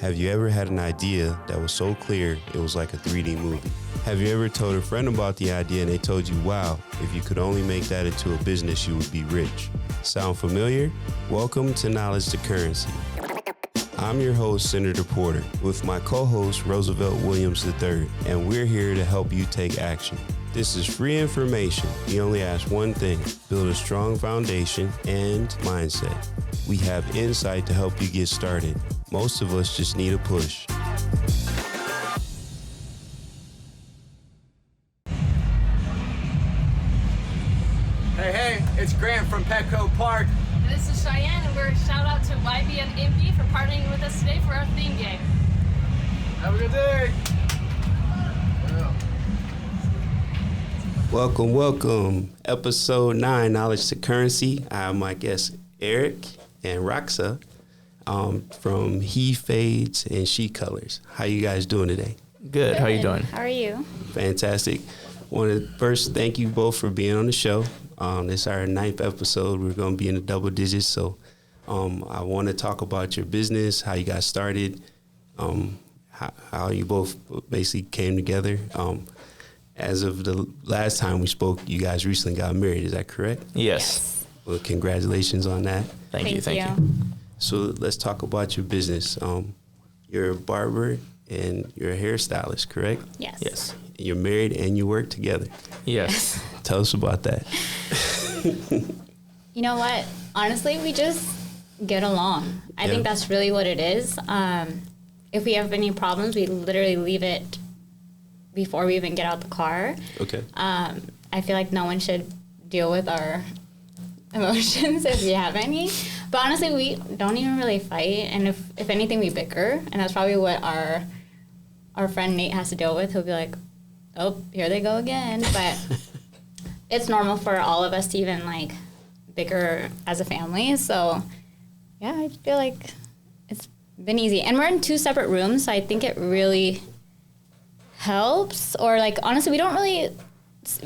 Have you ever had an idea that was so clear it was like a 3D movie? Have you ever told a friend about the idea and they told you, wow, if you could only make that into a business, you would be rich? Sound familiar? Welcome to Knowledge to Currency. I'm your host, Senator Porter, with my co-host, Roosevelt Williams III, and we're here to help you take action. This is free information. We only ask one thing: build a strong foundation and mindset. We have insight to help you get started. Most of us just need a push. Hey, it's Grant from Petco Park. And this is Cheyenne, and we're a shout out to YB and Impy for partnering with us today for our theme game. Have a good day. Welcome. Episode 9, Knowledge to Currency. I have my guests Eric and Reixa from He Fades and She Colors. How you guys doing today? Good. How you doing? How are you? Fantastic. Want to first thank you both for being on the show. This is our 9th episode. We're going to be in the double digits. So I want to talk about your business, how you got started, how you both basically came together. As of the last time we spoke, you guys recently got married. Is that correct? Yes. Well, congratulations on that. Thank you. So let's talk about your business. You're a barber and you're a hairstylist, correct? Yes. You're married and you work together. Yes. Tell us about that. You know what? Honestly, we just get along. I think that's really what it is. If we have any problems, we literally leave it before we even get out the car. Okay. I feel like no one should deal with our emotions if we have any. But honestly, we don't even really fight. And if anything, we bicker. And that's probably what our friend Nate has to deal with. He'll be like, oh, here they go again. But it's normal for all of us to even, like, bicker as a family. So, yeah, I feel like it's been easy. And we're in 2 separate rooms, so I think it really helps. Or, like, honestly,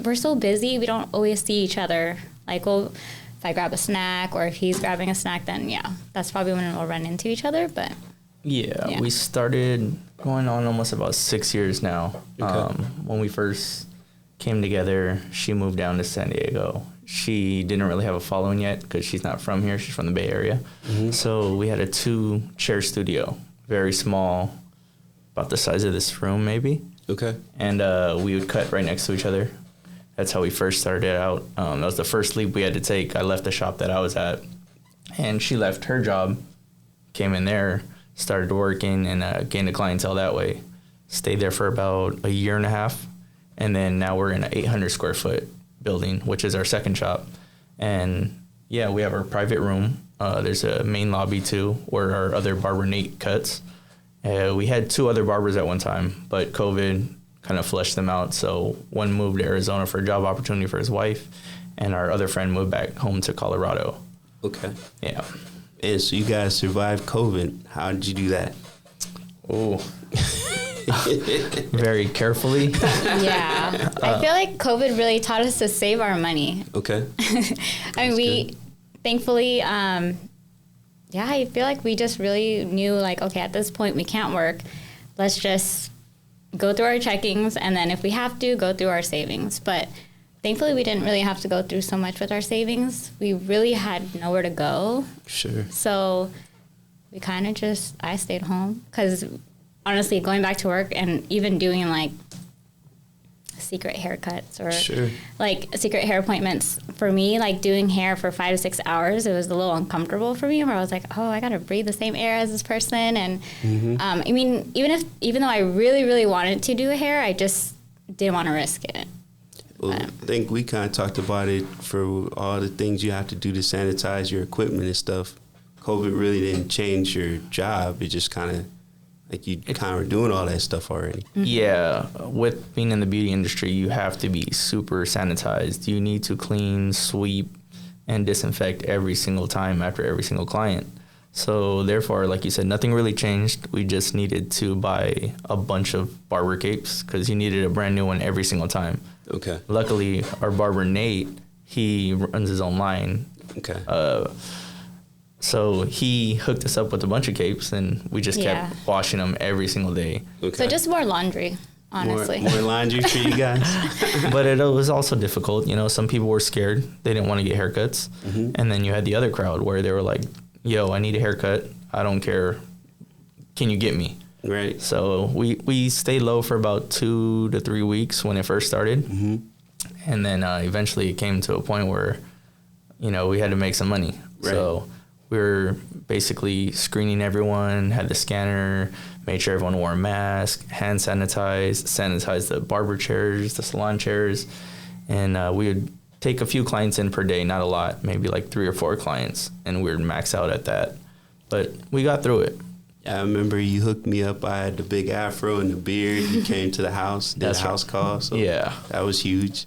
we're so busy, we don't always see each other. Like, if I grab a snack or if he's grabbing a snack, then, yeah, that's probably when we'll run into each other. But Yeah, we started going on almost about 6 years now. Okay. When we first came together, she moved down to San Diego. She didn't really have a following yet because she's not from here. She's from the Bay Area. Mm-hmm. So we had a 2-chair studio, very small, about the size of this room maybe. Okay. And we would cut right next to each other. That's how we first started out. That was the first leap we had to take. I left the shop that I was at, and she left her job, came in there, started working, and gained a clientele that way. Stayed there for about a year and a half, and then now we're in an 800 square foot building, which is our second shop. And yeah, we have our private room. There's a main lobby too, where our other barber Nate cuts. We had 2 other barbers at one time, but COVID kind of fleshed them out. So one moved to Arizona for a job opportunity for his wife, and our other friend moved back home to Colorado. Okay. Yeah. And so you guys survived COVID. How did you do that? Oh. Very carefully. yeah, I feel like COVID really taught us to save our money. Okay. I mean, we thankfully, I feel like we just really knew, like, okay, at this point we can't work. Let's just go through our checkings, and then if we have to, go through our savings. But thankfully, we didn't really have to go through so much with our savings. We really had nowhere to go. Sure. So we kind of I stayed home because, honestly, going back to work and even doing, like, secret haircuts or like secret hair appointments, for me, like, doing hair for 5 to 6 hours, it was a little uncomfortable for me, where I was like, oh, I gotta breathe the same air as this person. And I mean, even though I really, really wanted to do a hair, I just didn't want to risk it. Well, I think we kind of talked about it for all the things you have to do to sanitize your equipment and stuff. COVID really didn't change your job. It just kind of, like, you kind of were doing all that stuff already. Mm-hmm. Yeah, with being in the beauty industry, you have to be super sanitized. You need to clean, sweep, and disinfect every single time after every single client. So therefore, like you said, nothing really changed. We just needed to buy a bunch of barber capes because you needed a brand new one every single time. Okay. Luckily, our barber Nate, he runs his own line. Okay. So he hooked us up with a bunch of capes, and we just kept washing them every single day. Okay. So just more laundry, honestly. More laundry for you guys. But it was also difficult. You know, some people were scared. They didn't want to get haircuts. Mm-hmm. And then you had the other crowd where they were like, yo, I need a haircut. I don't care. Can you get me? Right. So we stayed low for about 2 to 3 weeks when it first started. Mm-hmm. And then eventually it came to a point where, you know, we had to make some money. Right. So we were basically screening everyone, had the scanner, made sure everyone wore a mask, hand sanitized the barber chairs, the salon chairs. And we would take a few clients in per day, not a lot, maybe like 3 or 4 clients. And we would max out at that. But we got through it. I remember you hooked me up. I had the big afro and the beard. You came to the house, did a house call. So yeah. That was huge.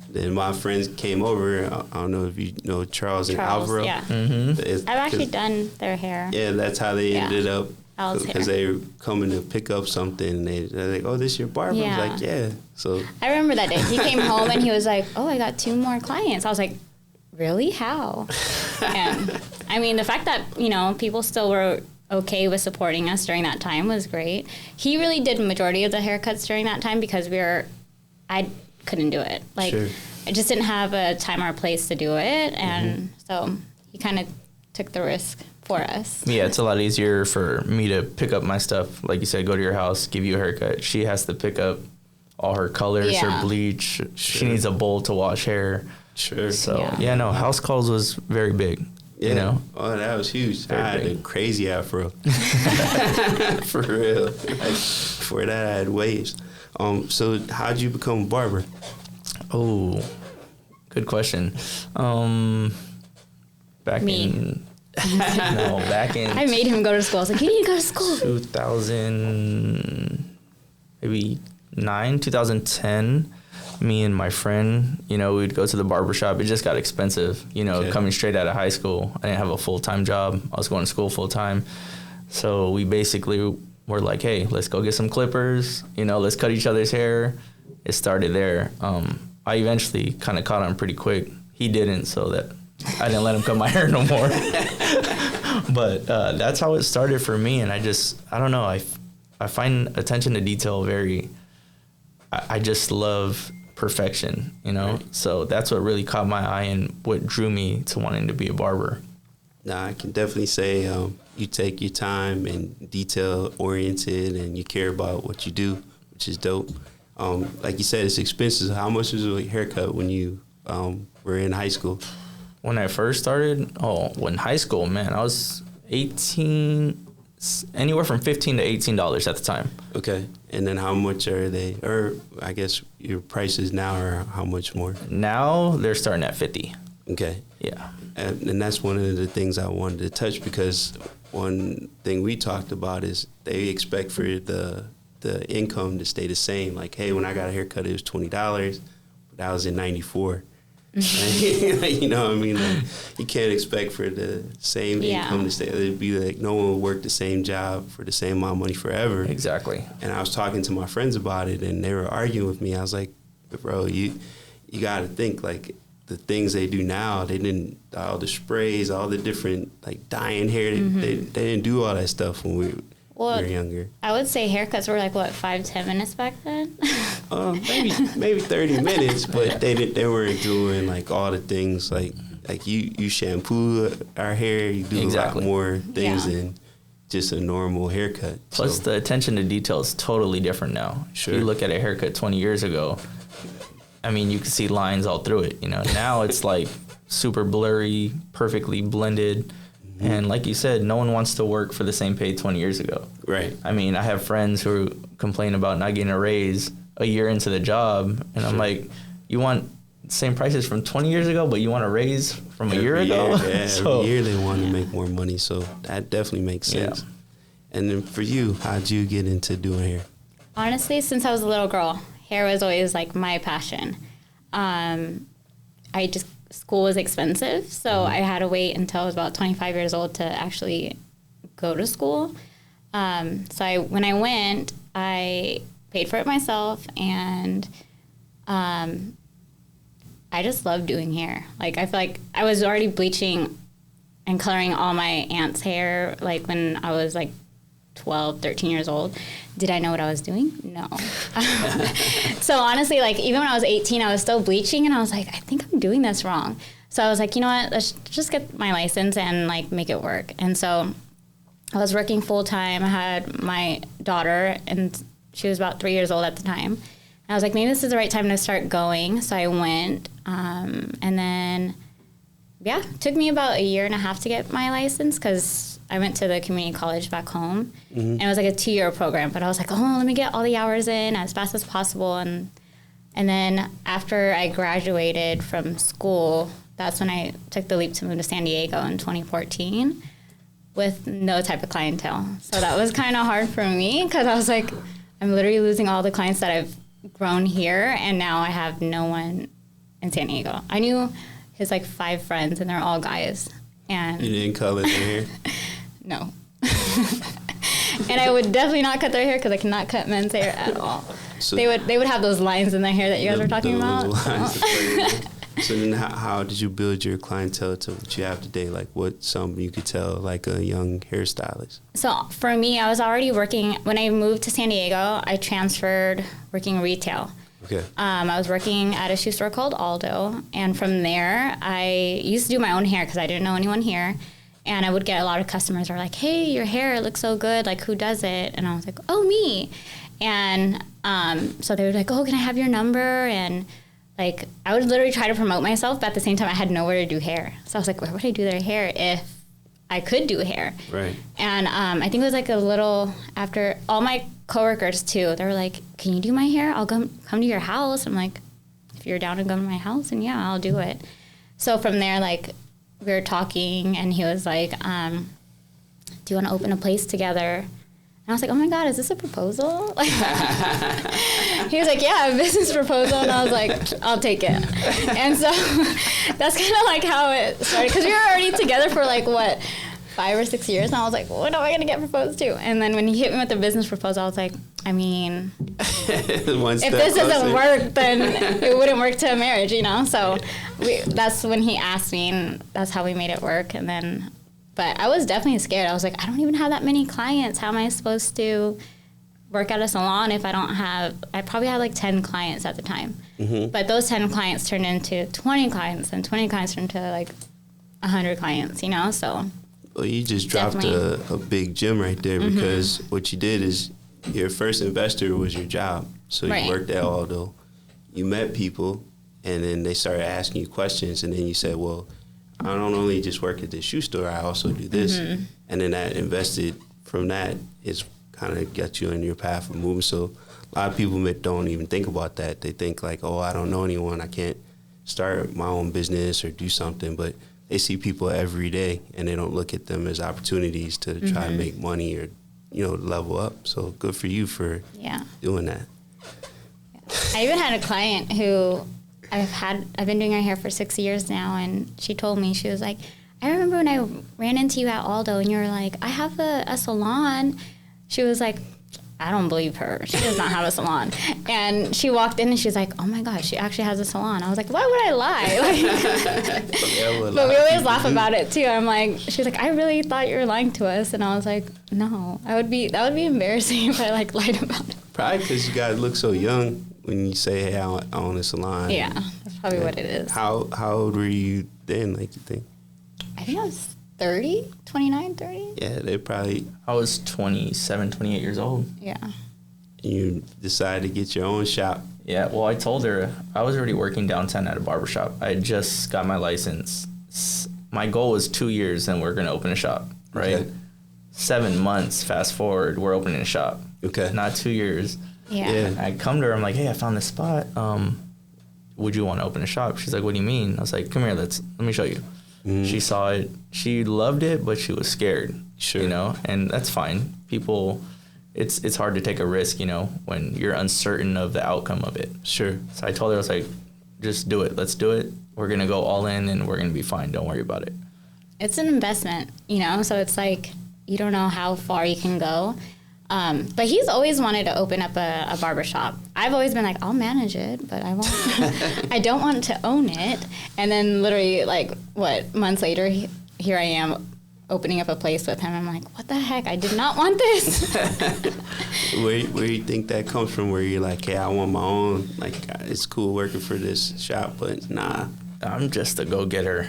Then my friends came over. I don't know if you know Charles and Alvaro. Yeah. Mm-hmm. I've actually done their hair. Yeah, that's how they ended up. Al's Because hair. they were coming to pick up something. They're like, oh, this your barber? Yeah. I was like, yeah. So I remember that day. He came home and he was like, oh, I got 2 more clients. I was like, really? How? And I mean, the fact that, you know, people still were okay with supporting us during that time was great. He really did majority of the haircuts during that time because I couldn't do it. Like, Sure. I just didn't have a time or a place to do it. And so he kind of took the risk for us. Yeah, it's a lot easier for me to pick up my stuff. Like you said, go to your house, give you a haircut. She has to pick up all her colors, her bleach. She needs a bowl to wash hair. Sure. So, house calls was very big. Yeah. You know? Oh, that was huge. Very I had big. a crazy afro. For real. Before that, I had waves. So how'd you become a barber? Oh, good question. Back Me. in... back in... I made him go to school. I was like, you need to go to school. 2010, me and my friend, you know, we'd go to the barber shop. It just got expensive, you know, coming straight out of high school. I didn't have a full-time job. I was going to school full-time. So we basically were like, hey, let's go get some clippers. You know, let's cut each other's hair. It started there. I eventually kind of caught on pretty quick. He didn't, so that I didn't let him cut my hair no more. But that's how it started for me. And I don't know. I find attention to detail I just love perfection, you know? Right. So that's what really caught my eye and what drew me to wanting to be a barber. Nah, I can definitely say you take your time and detail oriented and you care about what you do, which is dope. Like you said, it's expensive. How much was a haircut when you were in high school? When I first started, when high school, man, I was 18, anywhere from $15 to $18 at the time. Okay. And then how much are they? Or I guess your prices now are how much more? Now they're starting at 50. Okay. Yeah. And that's one of the things I wanted to touch because one thing we talked about is they expect for the income to stay the same. Like, hey, when I got a haircut, it was $20, but that was in '94. You know what I mean? Like, you can't expect for the same income to stay. It'd be like no one would work the same job for the same amount of money forever. Exactly. And I was talking to my friends about it, and they were arguing with me. I was like, bro, you got to think, like, the things they do now, they didn't, all the sprays, all the different, like, dyeing hair, they didn't do all that stuff when we were younger. I would say haircuts were like, what, 5-10 minutes back then? Maybe 30 minutes, but they weren't doing, like, all the things, like you shampoo our hair, you do a lot more things than just a normal haircut. Plus, the attention to detail is totally different now. Sure. If you look at a haircut 20 years ago, I mean, you can see lines all through it, you know. Now it's like super blurry, perfectly blended. And like you said, no one wants to work for the same pay 20 years ago. Right. I mean, I have friends who complain about not getting a raise a year into the job. And I'm like, you want the same prices from 20 years ago, but you want a raise from a year ago? Every year they want to make more money. So that definitely makes sense. Yeah. And then for you, how'd you get into doing hair? Honestly, since I was a little girl, hair was always like my passion. School was expensive, so I had to wait until I was about 25 years old to actually go to school. When I went, I paid for it myself, and I just loved doing hair. Like, I feel like I was already bleaching and coloring all my aunt's hair, like when I was like 12, 13 years old. Did I know what I was doing? No. So honestly, like even when I was 18, I was still bleaching and I was like, I think I'm doing this wrong. So I was like, you know what, let's just get my license and like make it work. And so I was working full time. I had my daughter and she was about 3 years old at the time. And I was like, maybe this is the right time to start going. So I went, and then, yeah, it took me about 1.5 years to get my license because I went to the community college back home. And it was like a 2-year program. But I was like, oh, let me get all the hours in as fast as possible. And then after I graduated from school, that's when I took the leap to move to San Diego in 2014 with no type of clientele. So that was kind of hard for me because I was like, I'm literally losing all the clients that I've grown here, and now I have no one in San Diego. I knew his like 5 friends, and they're all guys. And you didn't color their hair? No. And I would definitely not cut their hair because I cannot cut men's hair at all. So they would have those lines in their hair that you guys were talking about. So then how did you build your clientele to what you have today? Like what some you could tell like a young hairstylist? So for me, I was already working, when I moved to San Diego, I transferred working retail. Okay. I was working at a shoe store called Aldo. And from there, I used to do my own hair because I didn't know anyone here. And I would get a lot of customers who are like, hey, your hair looks so good. Like, who does it? And I was like, oh, me. And so they were like, oh, can I have your number? And like, I would literally try to promote myself, but at the same time, I had nowhere to do hair. So I was like, where would I do their hair if I could do hair? Right. And I think it was like a little after all my coworkers too, they were like, can you do my hair? I'll come to your house. I'm like, if you're down to come to my house, then yeah, I'll do it. So from there, like, we were talking and he was like, do you want to open a place together? And I was like, oh my God, is this a proposal? Like, he was like, yeah, a business proposal. And I was like, I'll take it. And so that's kind of like how it started. Because we were already together for like, what, 5 or 6 years. And I was like, when am I going to get proposed to? And then when he hit me with the business proposal, I was like, I mean, if this doesn't work, then it wouldn't work to a marriage, you know? So that's when he asked me, and that's how we made it work. And then, but I was definitely scared. I was like, I don't even have that many clients. How am I supposed to work at a salon if I don't have, I probably had like 10 clients at the time. Mm-hmm. But those 10 clients turned into 20 clients, and 20 clients turned into like 100 clients, you know? So. Well, you just dropped a big gem right there, because what you did is your first investor was your job. So you worked at Aldo, you met people, and then they started asking you questions, and then you said, well, I don't only just work at this shoe store, I also do this. And then that invested from that is kind of got you on your path of moving. So a lot of people don't even think about that. They think like, oh, I don't know anyone, I can't start my own business or do something. But they see people every day, and they don't look at them as opportunities to try and make money or, you know, level up. So good for you for doing that. I even had a client who I've been doing her hair for 6 years now, and she told me, she was like, I remember when I ran into you at Aldo and you were like, I have a salon. She was like, I don't believe her. She does not have a salon. And she walked in and she's like, oh my gosh, she actually has a salon. I was like, why would I lie? But we always laugh about it too. I'm like, she's like, I really thought you were lying to us. And I was like, no, that would be embarrassing if I like lied about it. Probably because you guys look so young when you say, hey, I own a salon. Yeah, that's probably what it is. How old were you then, like, you think? I think I was 30, 29, 30. Yeah, they probably... I was 27, 28 years old. Yeah. You decided to get your own shop. Yeah, well, I told her I was already working downtown at a barbershop. I just got my license. My goal was 2 years, and we're going to open a shop, right? Okay. 7 months, fast forward, we're opening a shop. Okay. Not 2 years. Yeah. I come to her, I'm like, hey, I found this spot. Would you want to open a shop? She's like, what do you mean? I was like, come here, let me show you. She saw it. She loved it, but she was scared. Sure. You know, and that's fine. People, it's hard to take a risk, you know, when you're uncertain of the outcome of it. Sure. So I told her, I was like, just do it. Let's do it. We're going to go all in, and we're going to be fine. Don't worry about it. It's an investment, you know, so it's like you don't know how far you can go. But he's always wanted to open up a barbershop. I've always been like, I'll manage it, but I don't want to own it. And then literally, like, months later, here I am opening up a place with him. I'm like, what the heck? I did not want this. Where do you think that comes from? Where you're like, hey, I want my own. Like, it's cool working for this shop, but nah. I'm just a go-getter.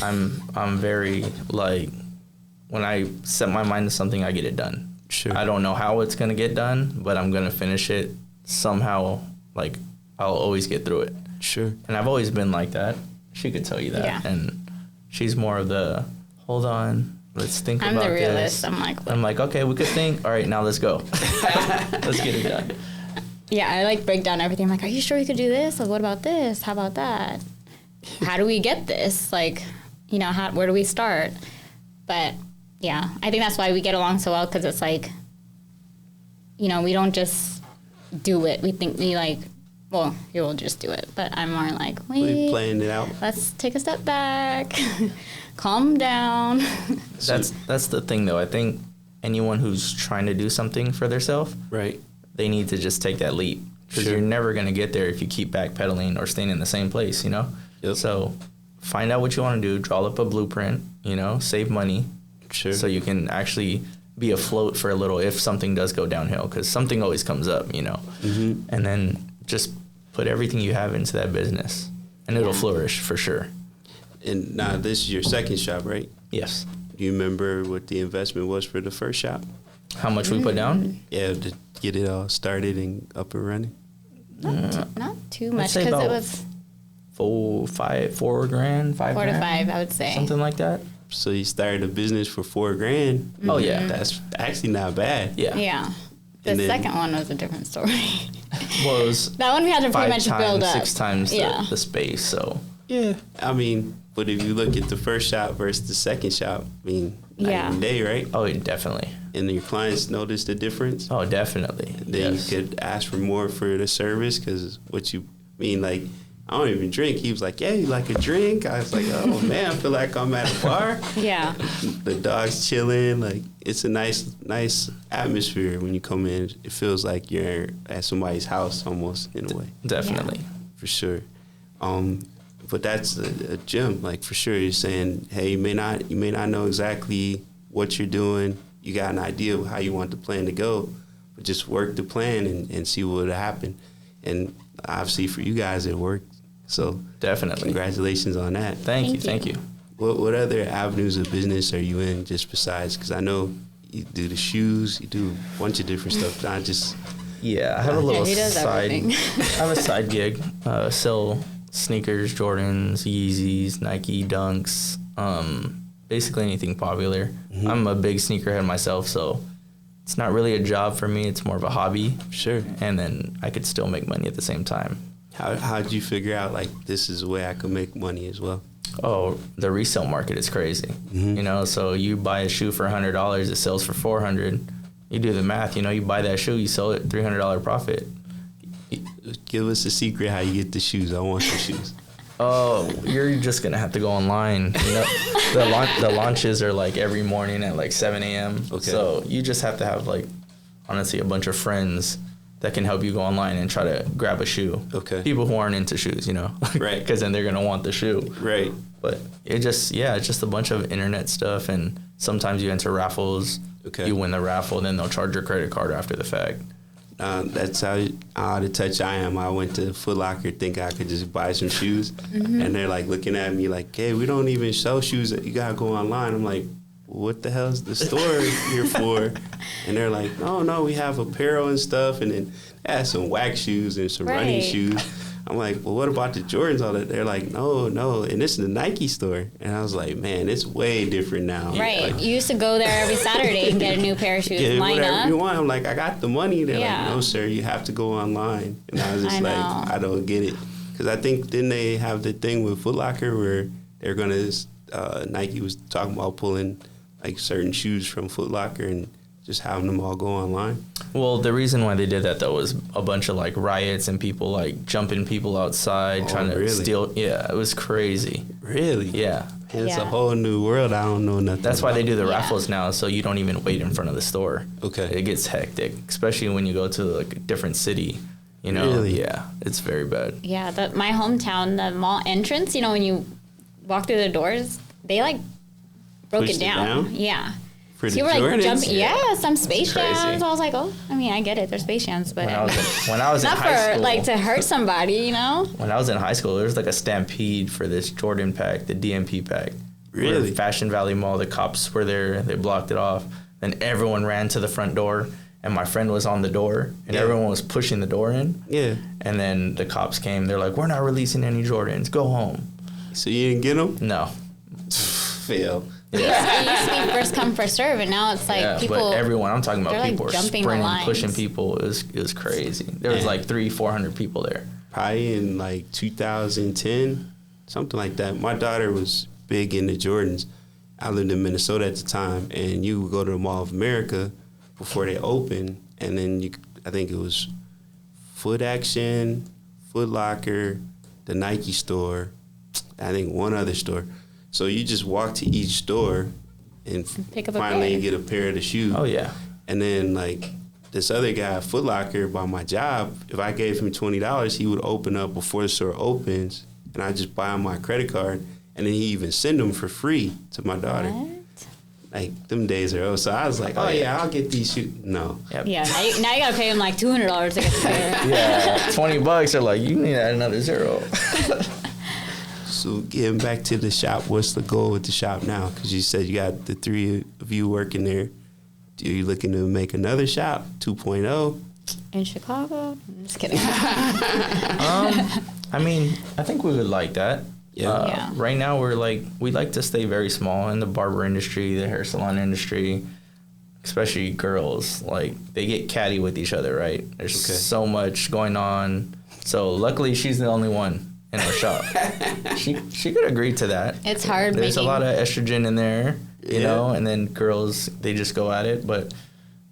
I'm very, like, when I set my mind to something, I get it done. Sure. I don't know how it's going to get done, but I'm going to finish it somehow. Like, I'll always get through it. Sure. And I've always been like that. She could tell you that. Yeah. And she's more of the, hold on, let's think I'm about the realist. this. I'm like, okay, we could think. All right, now let's go. Let's get it done. yeah, I like break down everything. I'm like, are you sure we could do this? Like, what about this? How about that? How do we get this? Like, you know, where do we start? But yeah, I think that's why we get along so well, because it's like, you know, we don't just do it. We think we like, well, you will just do it. But I'm more like, We wait, playing it out. let's take a step back, calm down. That's the thing, though. I think anyone who's trying to do something for themselves, Right. they need to just take that leap, because Sure. you're never going to get there if you keep backpedaling or staying in the same place, you know? Yep. So find out what you want to do, draw up a blueprint, you know, save money, Sure. so you can actually be afloat for a little if something does go downhill, because something always comes up, you know? Mm-hmm. And then just put everything you have into that business, and it'll flourish for sure. And now this is your second shop, right? Yes. Do you remember what the investment was for the first shop? How much we put down? Yeah, to get it all started and up and running. Not too I'd much, say because it about was $4 grand, $5 4 to grand, 5, I would say. something like that. So you started a business for $4,000. Oh yeah, That's actually not bad. yeah. Yeah. The And then- second one was a different story. Well, it was That one we had to pretty 5 much build times, up. 6 times Yeah. the space. So Yeah. I mean, but if you look at the first shop versus the second shop, I mean, night Yeah. and day, right? oh, definitely. And your clients notice the difference. Oh, definitely. Then Yes. you could ask for more for the service, because what you mean, like, I don't even drink. He was like, yeah, you like a drink? I was like, oh man, I feel like I'm at a bar. Yeah. The dog's chilling. Like, it's a nice atmosphere when you come in. It feels like you're at somebody's house almost, in a way, Definitely. for sure. But that's a gym, like, for sure. You're saying, hey, you may not know exactly what you're doing. You got an idea of how you want the plan to go, but just work the plan and see what will happen. And obviously for you guys, it worked. So Definitely. congratulations on that. Thank you. What other avenues of business are you in, just besides? Because I know you do the shoes, you do a bunch of different stuff, not just. Yeah, I have a little he does side. everything. I have a side gig. Sell sneakers, Jordans, Yeezys, Nike Dunks, basically anything popular. Mm-hmm. I'm a big sneakerhead myself, so it's not really a job for me. It's more of a hobby. Sure. And then I could still make money at the same time. How'd you figure out, like, this is a way I could make money as well? Oh, the resale market is crazy. Mhm. You know, so you buy a shoe for $100, it sells for $400. You do the math, you know, you buy that shoe, you sell it, $300 profit. Give us a secret how you get the shoes. I want some shoes. Oh, you're just gonna have to go online. You know, the launches are like every morning at like 7 a.m. Okay. So you just have to have, like, honestly, a bunch of friends that can help you go online and try to grab a shoe. Okay. People who aren't into shoes, you know, Right. Because then they're gonna want the shoe. Right. But it's just a bunch of internet stuff, and sometimes you enter raffles. Okay. You win the raffle, then they'll charge your credit card after the fact. That's how out of touch I am. I went to Foot Locker thinking I could just buy some shoes, and they're like looking at me like, "Hey, we don't even sell shoes. You gotta go online." I'm like, "What the hell's the store here for?" And they're like, "No, we have apparel and stuff, and then they have some wax shoes and some running Right. shoes." I'm like, "Well, what about the Jordans?" All that? They're like, "No, and this is the Nike store." And I was like, "Man, it's way different now." Right. Like, You used to go there every Saturday and get a new pair of shoes, get line whatever you up. want. I'm like, I got the money. They're Yeah. like, no, sir, you have to go online. And I was just I like, know. I don't get it. Because I think then they have the thing with Foot Locker where they're going to, Nike was talking about pulling like certain shoes from Foot Locker and just having them all go online. Well, the reason why they did that, though, was a bunch of, like, riots and people, like, jumping people outside, Oh, trying to really? steal. Yeah, it was crazy. Really? Yeah. And it's a Yeah. whole new world. I don't know nothing. That's why they do the Yeah. raffles now, so you don't even wait in front of the store. Okay. It gets hectic, especially when you go to, like, a different city. You know? Really? Yeah, it's very bad. Yeah, my hometown, the mall entrance, you know, when you walk through the doors, they like broke Pushed it it down. down? Yeah. For So the you were like Jordans? jumping, yeah, some Space It's crazy. Jams. I was like, oh, I mean, I get it. There's Space Jams, but When I was in not high for school, like to hurt somebody, you know? when I was in high school, there was like a stampede for this Jordan pack, the DMP pack. Really? Where Fashion Valley Mall, the cops were there, they blocked it off. Then everyone ran to the front door, and my friend was on the door, and everyone was pushing the door in. Yeah. And then the cops came. They're like, we're not releasing any Jordans. Go home. So you didn't get them? No. Fail. It used to be first come, first serve, and now it's like Yeah, people. but everyone, I'm talking about they're, like, people were jumping the sprinting, lines. pushing people. It was crazy. There was Yeah. like 300-400 people there. Probably in like 2010, something like that. My daughter was big into Jordans. I lived in Minnesota at the time, and you would go to the Mall of America before they opened, and then I think it was Foot Action, Foot Locker, the Nike store, I think one other store. So you just walk to each store and Pick up a finally pair. get a pair of the shoes. Oh, yeah. And then like this other guy at Foot Locker by my job, if I gave him $20, he would open up before the store opens, and I just buy him my credit card, and then he even send them for free to my daughter. What? Like them days are over. So I was like, oh yeah, I'll get these shoes. No. Yep. Yeah, now you gotta pay them like $200 to get the pair. Yeah, $20. They're like, you need to add another zero. So getting back to the shop, what's the goal with the shop now? Because you said you got the three of you working there. Are you looking to make another shop, 2.0? In Chicago? I'm just kidding. I mean, I think we would like that. Yeah. Yeah. Right now, we like to stay very small in the barber industry, the hair salon industry, especially girls. Like, they get catty with each other, right? There's so much going on. So, luckily, she's the only one in our shop. She could agree to that. It's hard There's making. a lot of estrogen in there, you Yeah. know, and then girls, they just go at it. But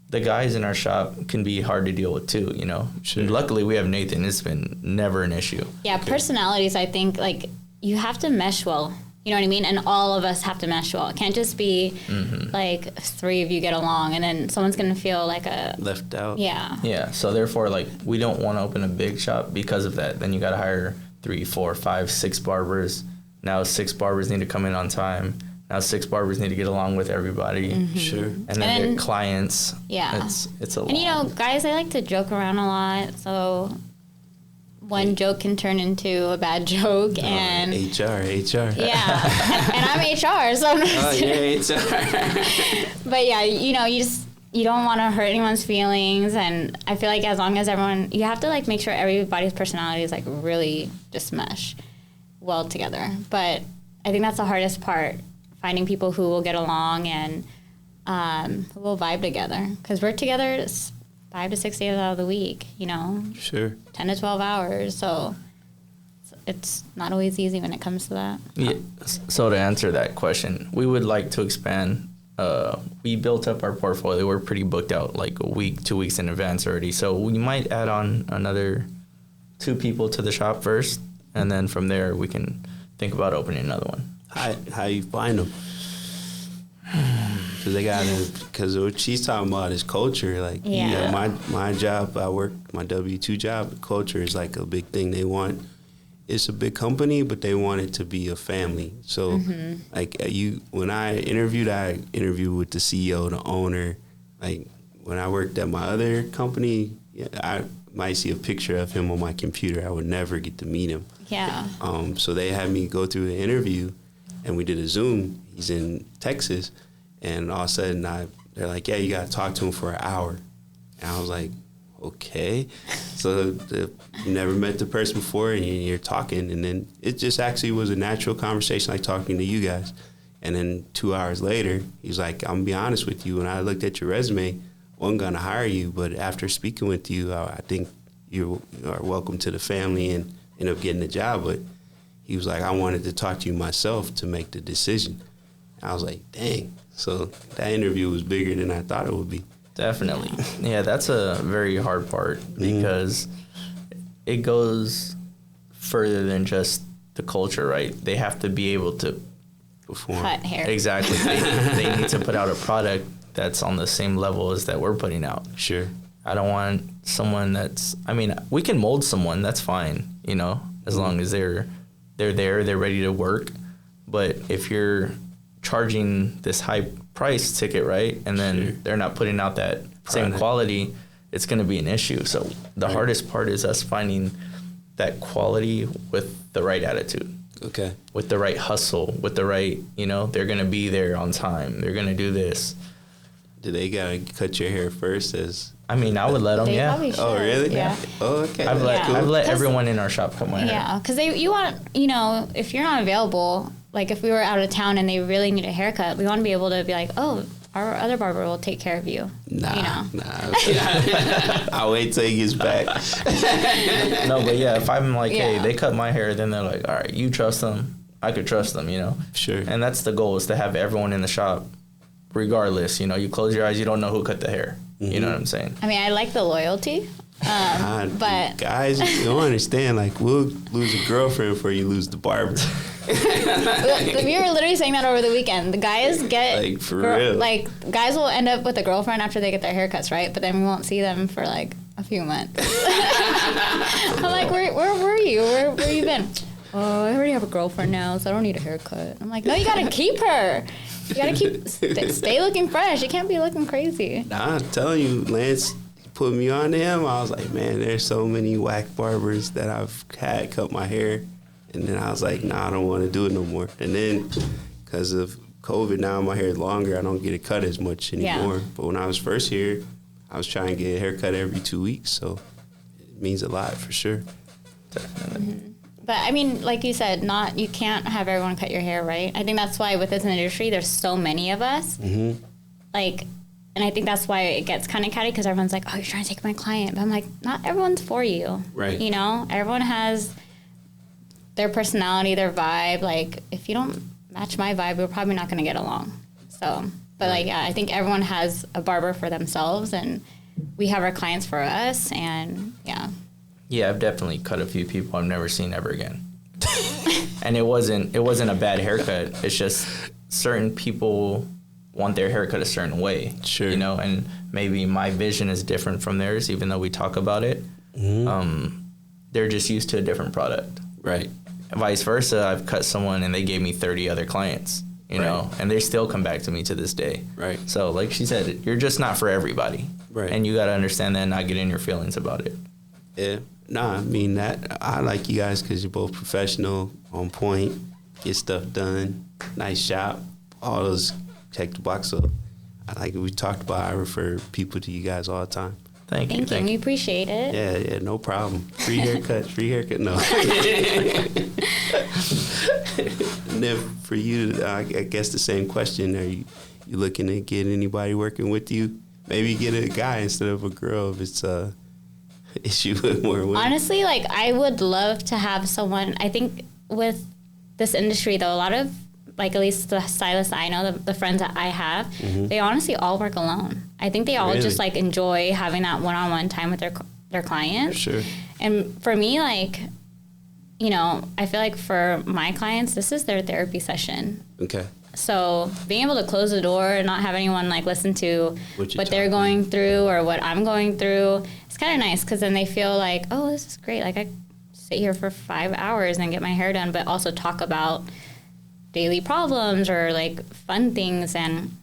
the guys in our shop can be hard to deal with, too, you know. Sure. Luckily, we have Nathan. It's been never an issue. Yeah, personalities, I think, like, you have to mesh well. You know what I mean? And all of us have to mesh well. It can't just be, like, three of you get along, and then someone's going to feel like a... Left out. Yeah. Yeah, so therefore, like, we don't want to open a big shop because of that. Then you got to hire 3, 4, 5, 6 barbers. Now 6 barbers need to come in on time. Now 6 barbers need to get along with everybody. Sure. And then And their clients. Yeah. It's a lot. And, you know, guys, they like to joke around a lot, so one joke can turn into a bad joke, and... HR. Yeah, and I'm HR, so I'm not Oh, yeah, HR. But yeah, you know, you don't want to hurt anyone's feelings, and I feel like as long as everyone, you have to like make sure everybody's personality is like really just mesh well together. But I think that's the hardest part, finding people who will get along and who will vibe together, because we're together 5 to 6 days out of the week, you know, Sure. 10 to 12 hours, so it's not always easy when it comes to that. Yeah. So to answer that question, we would like to expand. We built up our portfolio. We're pretty booked out like a week, 2 weeks in advance already. So we might add on another 2 people to the shop first, and then from there we can think about opening another one. How you find them? Because what she's talking about is culture. Like, Yeah. my job, I work my W-2 job. Culture is like a big thing. They want, it's a big company, but they want it to be a family. So, like when I interviewed with the CEO, the owner. Like when I worked at my other company, I might see a picture of him on my computer. I would never get to meet him. Yeah. So they had me go through an interview, and we did a Zoom. He's in Texas, and all of a sudden they're like, yeah, you got to talk to him for an hour. And I was like, okay. So you never met the person before, and you're talking, and then it just actually was a natural conversation, like talking to you guys. And then 2 hours later, he's like, I'm going to be honest with you. When I looked at your resume, I wasn't going to hire you, but after speaking with you, I think you are welcome to the family and end up getting the job. But he was like, I wanted to talk to you myself to make the decision. I was like, dang. So that interview was bigger than I thought it would be. Definitely. Yeah, that's a very hard part because it goes further than just the culture, right? They have to be able to Perform. Cut hair. Exactly. They need to put out a product that's on the same level as that we're putting out. Sure. I don't want someone we can mold someone, that's fine, you know, as long as they're there, they're ready to work. But if you're charging this high price ticket, right? And then they're not putting out that same quality, it's going to be an issue. So the hardest part is us finding that quality with the right attitude. Okay. With the right hustle, with the right, you know, they're going to be there on time. They're going to do this. Do they got to cut your hair first I mean, I would let them, They yeah. probably should. Oh, really? Yeah. Oh, okay. I've let Cause- everyone in our shop cut my hair. Yeah, because you want, you know, if you're not available, like if we were out of town and they really need a haircut, we want to be able to be like, oh, our other barber will take care of you. Nah, you know? nah. I'll wait till he gets back. No, but yeah, if I'm like, hey, Yeah. they cut my hair, then they're like, all right, you trust them. I could trust them, you know? Sure. And that's the goal, is to have everyone in the shop, regardless. You know, you close your eyes, you don't know who cut the hair. You know what I'm saying? I mean, I like the loyalty, but Guys, you don't understand. Like, we'll lose a girlfriend before you lose the barber. we were literally saying that over the weekend. The guys get Like, for real. Like guys will end up with a girlfriend after they get their haircuts, right? But then we won't see them for like a few months. I'm like, where were you? Where you been? Oh, I already have a girlfriend now, so I don't need a haircut. I'm like, no, you gotta keep her. You gotta stay looking fresh. You can't be looking crazy. Nah, I'm telling you, Lance put me on to him. I was like, man, there's so many whack barbers that I've had cut my hair. And then I was like, nah, I don't want to do it no more. And then because of COVID, now my hair is longer. I don't get it cut as much anymore. Yeah. But when I was first here, I was trying to get a haircut every 2 weeks. So it means a lot for sure. But I mean, like you said, you can't have everyone cut your hair, right? I think that's why with this industry, there's so many of us. Mm-hmm. Like, and I think that's why it gets kind of catty because everyone's like, oh, you're trying to take my client. But I'm like, not everyone's for you. Right. You know, everyone has their personality, their vibe. Like, if you don't match my vibe, we're probably not going to get along. So, but like, yeah, I think everyone has a barber for themselves and we have our clients for us. And yeah. Yeah, I've definitely cut a few people I've never seen ever again. And it wasn't a bad haircut. It's just certain people want their haircut a certain way. Sure. You know, and maybe my vision is different from theirs, even though we talk about it. Mm-hmm. They're just used to a different product. Right. Vice versa, I've cut someone and they gave me 30 other clients, you know, and they still come back to me to this day. Right. So like she said, you're just not for everybody. Right. And you got to understand that and not get in your feelings about it. Yeah. Nah, I mean, I like you guys because you're both professional, on point, get stuff done, nice shop, all those check the box. So I like we talked about, I refer people to you guys all the time. Thank you. We appreciate it. Yeah, no problem. Free haircut, no. And then for you, I guess the same question. Are you looking to get anybody working with you? Maybe get a guy instead of a girl if it's a issue with more women. Honestly, like, I would love to have someone. I think with this industry, though, a lot of, like, at least the stylists I know, the friends that I have, they honestly all work alone. I think they all Really? just, like, enjoy having that one-on-one time with their clients. Sure. And for me, like, you know, I feel like for my clients, this is their therapy session. Okay. So being able to close the door and not have anyone like listen to what they're going through or what I'm going through, it's kind of nice because then they feel like, oh, this is great. Like I sit here for 5 hours and get my hair done, but also talk about daily problems or like fun things. And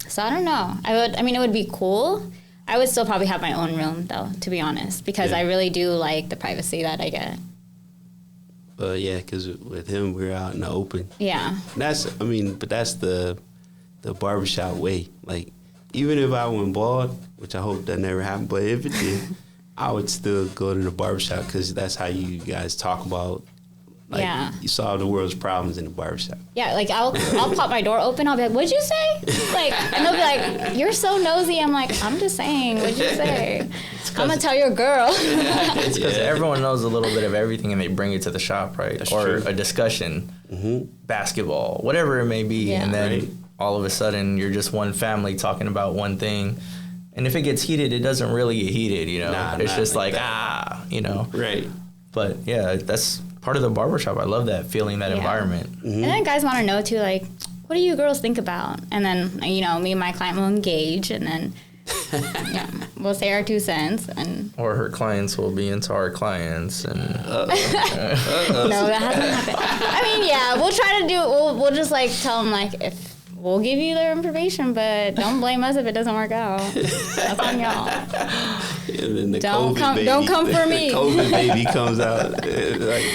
so I don't know. It would be cool. I would still probably have my own room though, to be honest, because I really do like the privacy that I get. Yeah, because with him, we're out in the open. Yeah. That's the barbershop way. Like, even if I went bald, which I hope that never happened, but if it did, I would still go to the barbershop because that's how you guys talk about, like, you solve the world's problems in the barbershop. Yeah, like, I'll pop my door open, I'll be like, what'd you say? Like, and they'll be like, you're so nosy. I'm like, I'm just saying, what'd you say? I'm gonna tell your girl. It's because everyone knows a little bit of everything and they bring it to the shop, right? That's or true. A discussion, basketball, whatever it may be. Yeah. And then Right. all of a sudden you're just one family talking about one thing. And if it gets heated, it doesn't really get heated, you know? Nah, it's not just like like you know? Right. But yeah, that's part of the barbershop. I love that, feeling that environment. And then guys want to know too, like, what do you girls think about? And then, you know, me and my client will engage, and then Yeah, we'll say our 2 cents, and Or her clients will be into our clients, and no, that hasn't happened. I mean, yeah, we'll try to do. We'll just like tell them like if we'll give you their information, but don't blame us if it doesn't work out. That's on y'all. And then the Don't COVID come- baby, don't come for the me. COVID baby comes out. Like,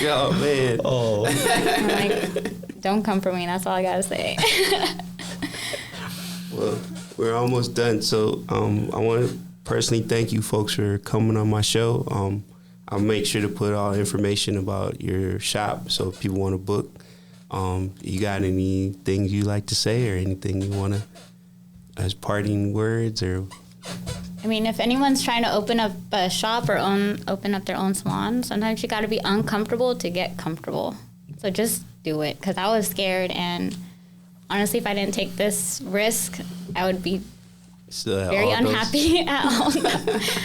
oh man. oh, I'm like, don't come for me. That's all I gotta say. Well, we're almost done. So I want to personally thank you folks for coming on my show. I'll make sure to put all the information about your shop so if people want to book. You got anything you like to say or anything you want to, as parting words or? I mean, if anyone's trying to open up a shop or open up their own salon, sometimes you got to be uncomfortable to get comfortable. So just do it, because I was scared, and honestly, if I didn't take this risk, I would be very unhappy at home.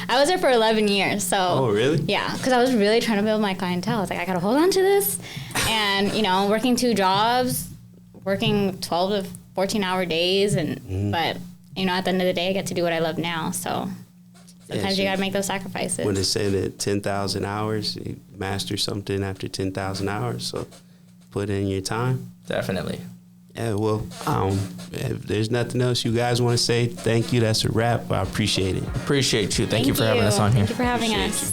I was there for 11 years, so. Oh, really? Yeah, because I was really trying to build my clientele. I was like, I got to hold on to this. And, working 2 jobs, working 12 to 14-hour days, and but, at the end of the day, I get to do what I love now, so. Sometimes you got to make those sacrifices. When they say that 10,000 hours, you master something after 10,000 hours, so put in your time. definitely. Yeah, well, if there's nothing else you guys want to say, thank you. That's a wrap. I appreciate it. Appreciate you. Thank you for having us on here. Thank you for having Appreciate us.